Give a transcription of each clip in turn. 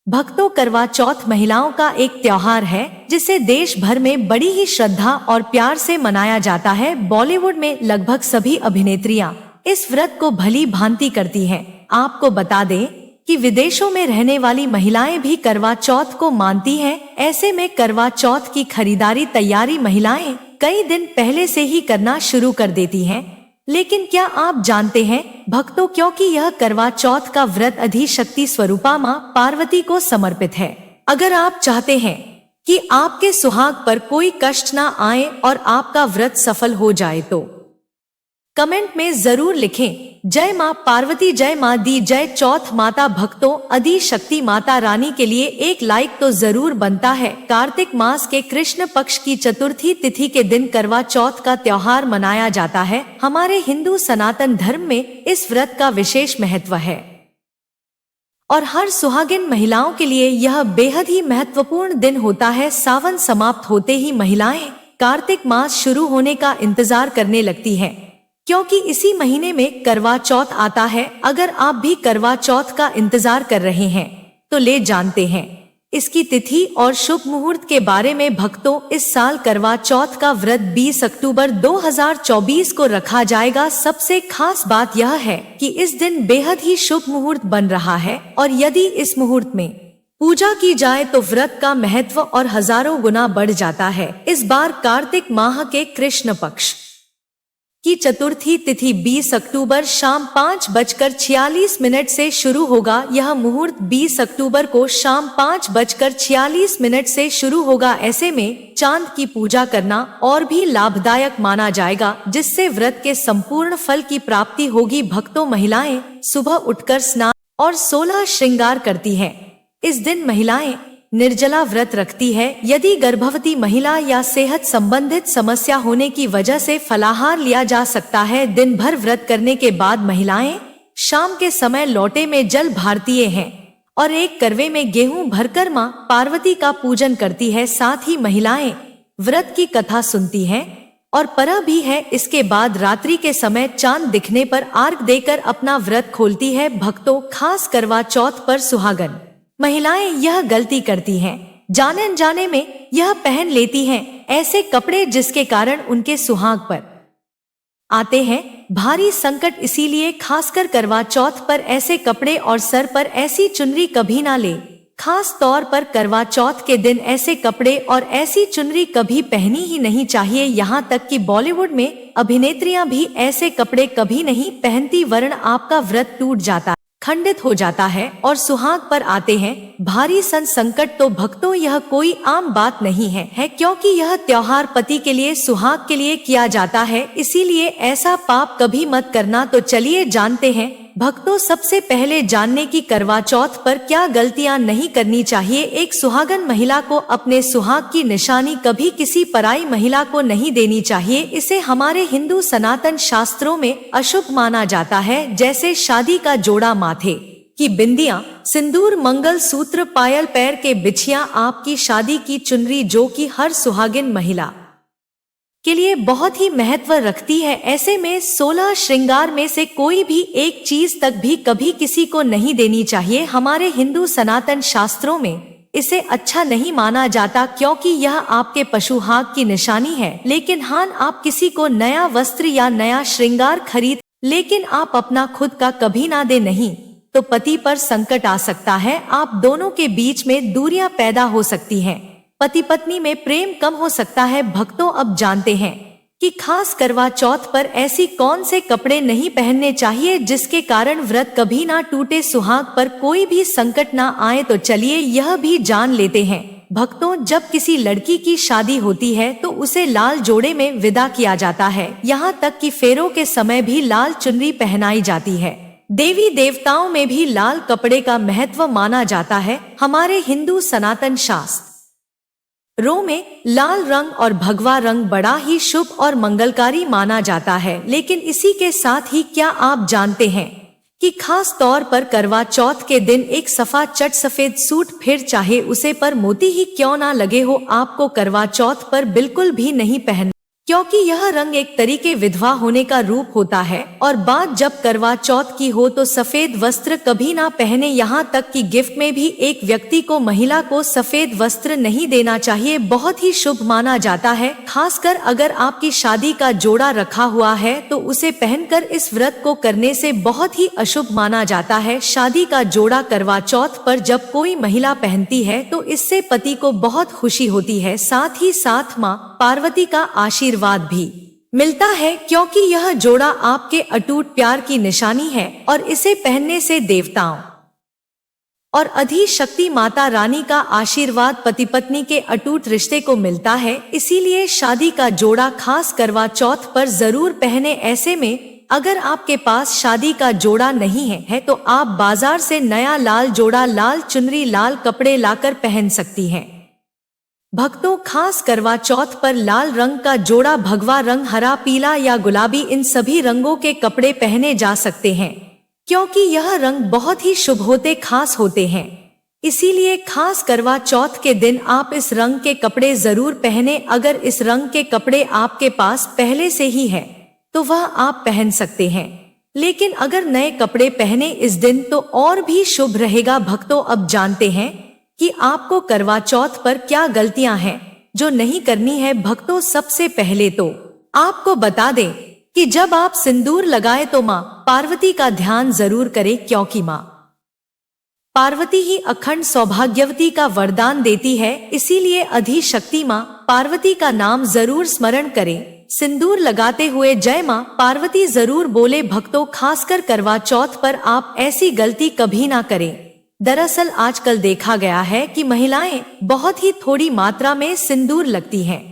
भक्तों, करवा चौथ महिलाओं का एक त्योहार है जिसे देश भर में बड़ी ही श्रद्धा और प्यार से मनाया जाता है। बॉलीवुड में लगभग सभी अभिनेत्रियां इस व्रत को भली भांति करती हैं। आपको बता दें कि विदेशों में रहने वाली महिलाएं भी करवा चौथ को मानती हैं। ऐसे में करवा चौथ की खरीदारी तैयारी महिलाएं कई दिन पहले से ही करना शुरू कर देती हैं। लेकिन क्या आप जानते हैं भक्तों, क्योंकि यह करवा चौथ का व्रत अधिशक्ति स्वरूपा मां पार्वती को समर्पित है। अगर आप चाहते हैं कि आपके सुहाग पर कोई कष्ट ना आए और आपका व्रत सफल हो जाए तो कमेंट में जरूर लिखें, जय मां पार्वती, जय मां दी, जय चौथ माता। भक्तों, आदि शक्ति माता रानी के लिए एक लाइक तो जरूर बनता है। कार्तिक मास के कृष्ण पक्ष की चतुर्थी तिथि के दिन करवा चौथ का त्योहार मनाया जाता है। हमारे हिंदू सनातन धर्म में इस व्रत का विशेष महत्व है और हर सुहागिन महिलाओं के लिए यह बेहद ही महत्वपूर्ण दिन होता है। सावन समाप्त होते ही महिलाएं कार्तिक मास शुरू होने का इंतजार करने लगती हैं, क्योंकि इसी महीने में करवा चौथ आता है। अगर आप भी करवा चौथ का इंतजार कर रहे हैं तो ले जानते हैं इसकी तिथि और शुभ मुहूर्त के बारे में। भक्तों, इस साल करवा चौथ का व्रत 20 अक्टूबर 2024 को रखा जाएगा। सबसे खास बात यह है कि इस दिन बेहद ही शुभ मुहूर्त बन रहा है और यदि इस मुहूर्त में पूजा की जाए तो व्रत का महत्व और हजारों गुना बढ़ जाता है। इस बार कार्तिक माह के कृष्ण पक्ष की चतुर्थी तिथि 20 अक्टूबर शाम 5:46 से शुरू होगा। यह मुहूर्त 20 अक्टूबर को शाम 5:46 से शुरू होगा। ऐसे में चांद की पूजा करना और भी लाभदायक माना जाएगा, जिससे व्रत के संपूर्ण फल की प्राप्ति होगी। भक्तों, महिलाएं सुबह उठकर स्नान और 16 श्रृंगार करती हैं। इस दिन महिलाएं निर्जला व्रत रखती है। यदि गर्भवती महिला या सेहत संबंधित समस्या होने की वजह से फलाहार लिया जा सकता है। दिन भर व्रत करने के बाद महिलाएं शाम के समय लोटे में जल भरती हैं और एक करवे में गेहूं भरकर मां पार्वती का पूजन करती है। साथ ही महिलाएं व्रत की कथा सुनती हैं और परा भी है। इसके बाद रात्रि के समय चांद दिखने पर अर्घ देकर अपना व्रत खोलती है। भक्तों, खास करवा चौथ पर सुहागन महिलाएं यह गलती करती हैं, जाने अनजाने में यह पहन लेती हैं ऐसे कपड़े जिसके कारण उनके सुहाग पर आते हैं भारी संकट। इसीलिए खासकर करवा चौथ पर ऐसे कपड़े और सर पर ऐसी चुनरी कभी ना ले। खास तौर पर करवा चौथ के दिन ऐसे कपड़े और ऐसी चुनरी कभी पहनी ही नहीं चाहिए। यहाँ तक कि बॉलीवुड में अभिनेत्रियां भी ऐसे कपड़े कभी नहीं पहनती, वरन आपका व्रत टूट जाता है, खंडित हो जाता है और सुहाग पर आते हैं भारी संकट। तो भक्तों, यह कोई आम बात नहीं है, क्योंकि यह त्योहार पति के लिए, सुहाग के लिए किया जाता है। इसीलिए ऐसा पाप कभी मत करना। तो चलिए जानते हैं भक्तों, सबसे पहले जानने की करवा चौथ पर क्या गलतियां नहीं करनी चाहिए। एक सुहागन महिला को अपने सुहाग की निशानी कभी किसी पराई महिला को नहीं देनी चाहिए। इसे हमारे हिंदू सनातन शास्त्रों में अशुभ माना जाता है। जैसे शादी का जोड़ा, माथे की बिंदियां, सिंदूर, मंगल सूत्र, पायल, पैर के बिछिया, आपकी शादी की चुनरी, जो कि हर सुहागिन महिला के लिए बहुत ही महत्व रखती है। ऐसे में 16 श्रृंगार में से कोई भी एक चीज तक भी कभी किसी को नहीं देनी चाहिए। हमारे हिंदू सनातन शास्त्रों में इसे अच्छा नहीं माना जाता, क्योंकि यह आपके पशुहाग की निशानी है। लेकिन हाँ, आप किसी को नया वस्त्र या नया श्रृंगार खरीद, लेकिन आप अपना खुद का कभी ना दे, नहीं तो पति पर संकट आ सकता है। आप दोनों के बीच में दूरियां पैदा हो सकती हैं, पति पत्नी में प्रेम कम हो सकता है। भक्तों, अब जानते हैं कि खास करवा चौथ पर ऐसी कौन से कपड़े नहीं पहनने चाहिए जिसके कारण व्रत कभी ना टूटे, सुहाग पर कोई भी संकट ना आए। तो चलिए यह भी जान लेते हैं भक्तों, जब किसी लड़की की शादी होती है तो उसे लाल जोड़े में विदा किया जाता है। यहाँ तक कि फेरों के समय भी लाल चुनरी पहनाई जाती है। देवी देवताओं में भी लाल कपड़े का महत्व माना जाता है। हमारे हिंदू सनातन शास्त्र रो में लाल रंग और भगवा रंग बड़ा ही शुभ और मंगलकारी माना जाता है। लेकिन इसी के साथ ही क्या आप जानते हैं कि खास तौर पर करवा चौथ के दिन एक सफा चट सफेद सूट, फिर चाहे उसे पर मोती ही क्यों ना लगे हो, आपको करवा चौथ पर बिल्कुल भी नहीं पहनना। क्योंकि यह रंग एक तरीके विधवा होने का रूप होता है। और बात जब करवा चौथ की हो तो सफेद वस्त्र कभी ना पहने, यहाँ तक कि गिफ्ट में भी एक व्यक्ति को महिला को सफेद वस्त्र नहीं देना चाहिए। बहुत ही शुभ माना जाता है, खासकर अगर आपकी शादी का जोड़ा रखा हुआ है तो उसे पहनकर इस व्रत को करने से बहुत ही अशुभ माना जाता है। शादी का जोड़ा करवा चौथ पर जब कोई महिला पहनती है तो इससे पति को बहुत खुशी होती है, साथ ही साथ माँ पार्वती का आशीर्वाद भी मिलता है, क्योंकि यह जोड़ा आपके अटूट प्यार की निशानी है और इसे पहनने से देवताओं और अधिशक्ति माता रानी का आशीर्वाद पति पत्नी के अटूट रिश्ते को मिलता है। इसीलिए शादी का जोड़ा खास करवा चौथ पर जरूर पहने। ऐसे में अगर आपके पास शादी का जोड़ा नहीं है तो आप बाजार से नया लाल जोड़ा, लाल चुनरी, लाल कपड़े लाकर पहन सकती हैं। भक्तों, खास करवा चौथ पर लाल रंग का जोड़ा, भगवा रंग, हरा, पीला या गुलाबी, इन सभी रंगों के कपड़े पहने जा सकते हैं, क्योंकि यह रंग बहुत ही शुभ होते, खास होते हैं। इसीलिए खास करवा चौथ के दिन आप इस रंग के कपड़े जरूर पहने। अगर इस रंग के कपड़े आपके पास पहले से ही है तो वह आप पहन सकते हैं, लेकिन अगर नए कपड़े पहने इस दिन तो और भी शुभ रहेगा। भक्तों, अब जानते हैं कि आपको करवा चौथ पर क्या गलतियां हैं जो नहीं करनी है। भक्तों, सबसे पहले तो आपको बता दें कि जब आप सिंदूर लगाए तो माँ पार्वती का ध्यान जरूर करें, क्योंकि माँ पार्वती ही अखंड सौभाग्यवती का वरदान देती है। इसीलिए अधिशक्ति माँ पार्वती का नाम जरूर स्मरण करें। सिंदूर लगाते हुए जय माँ पार्वती जरूर बोले। भक्तों, खासकर करवा चौथ पर आप ऐसी गलती कभी ना करें। दरअसल आजकल देखा गया है कि महिलाएं बहुत ही थोड़ी मात्रा में सिंदूर लगती हैं।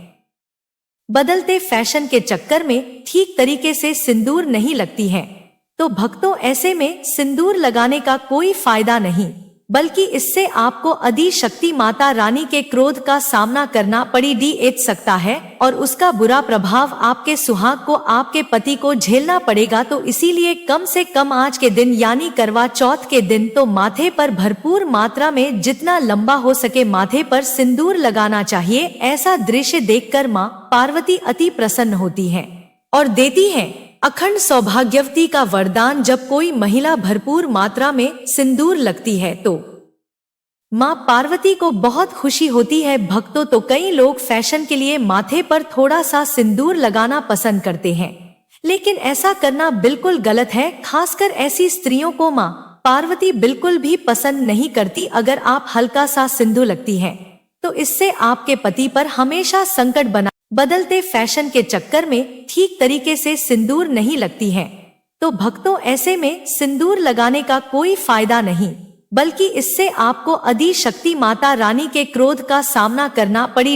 बदलते फैशन के चक्कर में ठीक तरीके से सिंदूर नहीं लगती हैं। तो भक्तों, ऐसे में सिंदूर लगाने का कोई फायदा नहीं, बल्कि इससे आपको अधिशक्ति माता रानी के क्रोध का सामना करना पड़ सकता है और उसका बुरा प्रभाव आपके सुहाग को, आपके पति को झेलना पड़ेगा। तो इसीलिए कम से कम आज के दिन यानी करवा चौथ के दिन तो माथे पर भरपूर मात्रा में जितना लंबा हो सके माथे पर सिंदूर लगाना चाहिए। ऐसा दृश्य देखकर माँ पार्वती अति प्रसन्न होती हैं और देती हैं अखंड सौभाग्यवती का वरदान। जब कोई महिला भरपूर मात्रा में सिंदूर लगती है तो माँ पार्वती को बहुत खुशी होती है। भक्तों, तो कई लोग फैशन के लिए माथे पर थोड़ा सा सिंदूर लगाना पसंद करते हैं, लेकिन ऐसा करना बिल्कुल गलत है। खासकर ऐसी स्त्रियों को माँ पार्वती बिल्कुल भी पसंद नहीं करती। अगर आप हल्का सा सिंदूर लगती हैं तो इससे आपके पति पर हमेशा संकट बना। बदलते फैशन के चक्कर में ठीक तरीके से सिंदूर नहीं लगती हैं, तो भक्तों, ऐसे में सिंदूर लगाने का कोई फायदा नहीं, बल्कि इससे आपको अधिशक्ति माता रानी के क्रोध का सामना करना पड़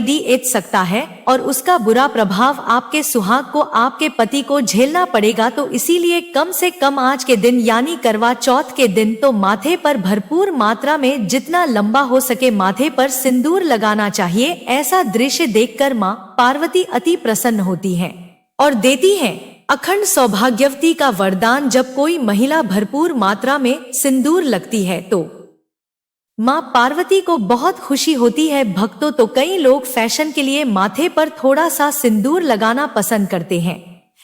सकता है और उसका बुरा प्रभाव आपके सुहाग को, आपके पति को झेलना पड़ेगा। तो इसीलिए कम से कम आज के दिन यानी करवा चौथ के दिन तो माथे पर भरपूर मात्रा में जितना लंबा हो सके माथे पर सिंदूर लगाना चाहिए। ऐसा दृश्य देखकर माँ पार्वती अति प्रसन्न होती हैं और देती हैं अखंड सौभाग्यवती का वरदान। जब कोई महिला भरपूर मात्रा में सिंदूर लगती है तो माँ पार्वती को बहुत खुशी होती है। भक्तों, तो कई लोग फैशन के लिए माथे पर थोड़ा सा सिंदूर लगाना पसंद करते हैं,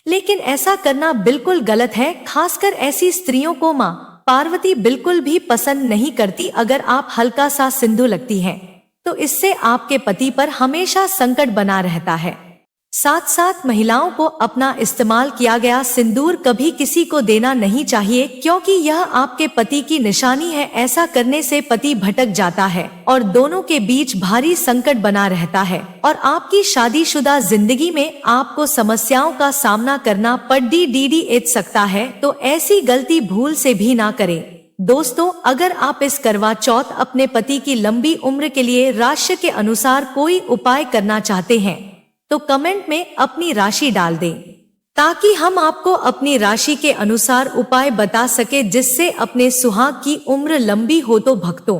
लेकिन ऐसा करना बिल्कुल गलत है। खासकर ऐसी स्त्रियों को माँ पार्वती बिल्कुल भी पसंद नहीं करती। अगर आप हल्का सा सिंदूर लगती हैं तो इससे आपके पति पर हमेशा संकट बना रहता है। साथ साथ महिलाओं को अपना इस्तेमाल किया गया सिंदूर कभी किसी को देना नहीं चाहिए, क्योंकि यह आपके पति की निशानी है। ऐसा करने से पति भटक जाता है और दोनों के बीच भारी संकट बना रहता है और आपकी शादीशुदा जिंदगी में आपको समस्याओं का सामना करना पड़ सकता है। तो ऐसी गलती भूल से भी ना करें। दोस्तों, अगर आप इस करवा चौथ अपने पति की लंबी उम्र के लिए राशि के अनुसार कोई उपाय करना चाहते हैं तो कमेंट में अपनी राशि डाल दें, ताकि हम आपको अपनी राशि के अनुसार उपाय बता सके जिससे अपने सुहाग की उम्र लंबी हो। तो भक्तों,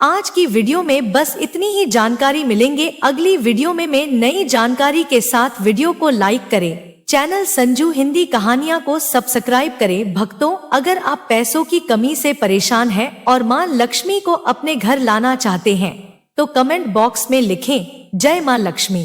आज की वीडियो में बस इतनी ही जानकारी मिलेंगे। अगली वीडियो में मैं नई जानकारी के साथ। वीडियो को लाइक करें, चैनल संजू हिंदी कहानियां को सब्सक्राइब करें। भक्तों, अगर आप पैसों की कमी से परेशान हैं और मां लक्ष्मी को अपने घर लाना चाहते हैं तो कमेंट बॉक्स में लिखें जय मां लक्ष्मी।